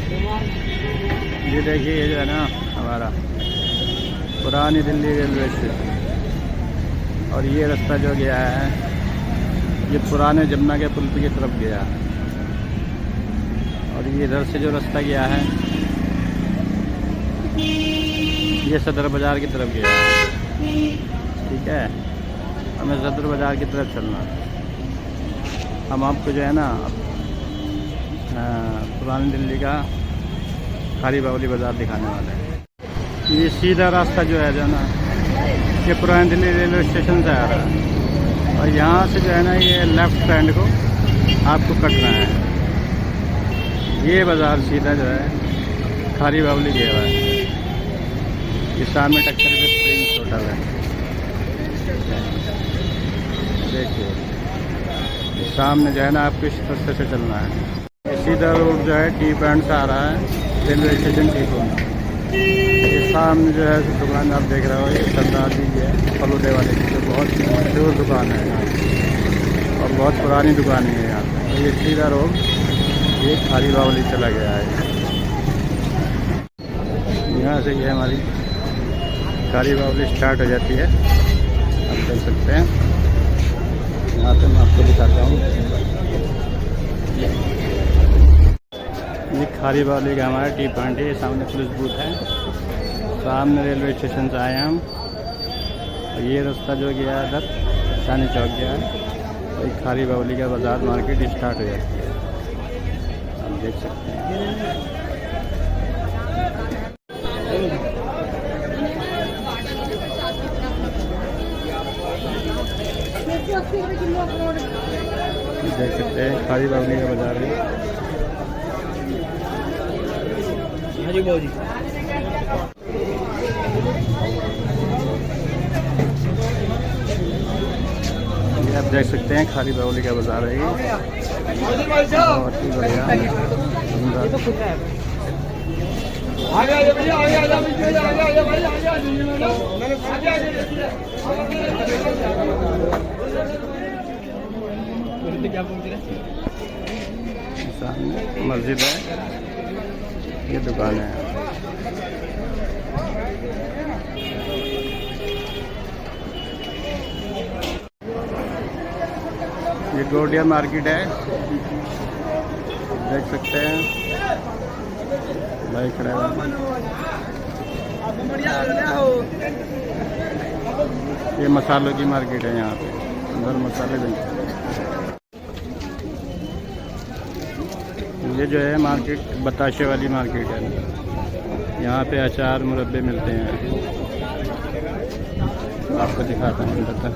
ये देखिए, ये जो है ना हमारा पुरानी दिल्ली रेलवे स्टेशन, और ये रास्ता जो गया है ये पुराने जमुना के पुल की तरफ गया है, और ये इधर से जो रास्ता गया है ये सदर बाज़ार की तरफ गया है। ठीक है, हमें सदर बाज़ार की तरफ चलना है। हम आपको जो है ना पुरानी दिल्ली का खारी बावली बाज़ार दिखाने वाले हैं। ये सीधा रास्ता जो है ना ये पुरानी दिल्ली रेलवे स्टेशन से आ रहा है, और यहाँ से जो है ना ये लेफ़्ट हैंड को आपको कटना है। ये बाज़ार सीधा जो है खारी बावली गया हुआ है। ये सामने टक्कर पे ट्रेन छोटा है, देखिए सामने जो है ना आपको इस रास्ते से चलना है। सीधा रोड जो है टी पॉइंट से आ रहा है रेलवे स्टेशन टी पॉइंट। ये सामने जो है दुकान आप देख रहे हो, ये सरदार जी है फलूदे वाले की, जो बहुत मशहूर दुकान है यहाँ और बहुत पुरानी दुकान है यहाँ पे। ये सीधा रोड ये खारी बावली चला गया है। यहाँ से ये हमारी खारी बावली स्टार्ट हो जाती है, आप देख सकते हैं। यहाँ पे मैं आपको दिखाता हूँ, ये खारी बावली का हमारा टी पॉइंट है। ये सामने पुलिस बूथ है, सामने रेलवे स्टेशन से आए हम, और ये रास्ता जो गया इधर चांदनी चौक गया है, और ये खारी बावली का बाज़ार मार्केट स्टार्ट हो जाती है, आप देख सकते हैं। देख सकते हैं खारी बावली का बाज़ार है। ये आप देख सकते हैं खारी बावली का बाज़ार है। बहुत ही बढ़िया सामने मस्जिद है, ये दुकान है। ये गोडिया मार्केट है, देख सकते हैं भाई खड़े हैं। ये मसालों की मार्केट है, यहाँ पे अंदर मसाले बनते हैं। ये जो है मार्केट बताशे वाली मार्केट है, यहाँ पे अचार मुरब्बे मिलते हैं। आपको दिखाता हूँ अंदर तक।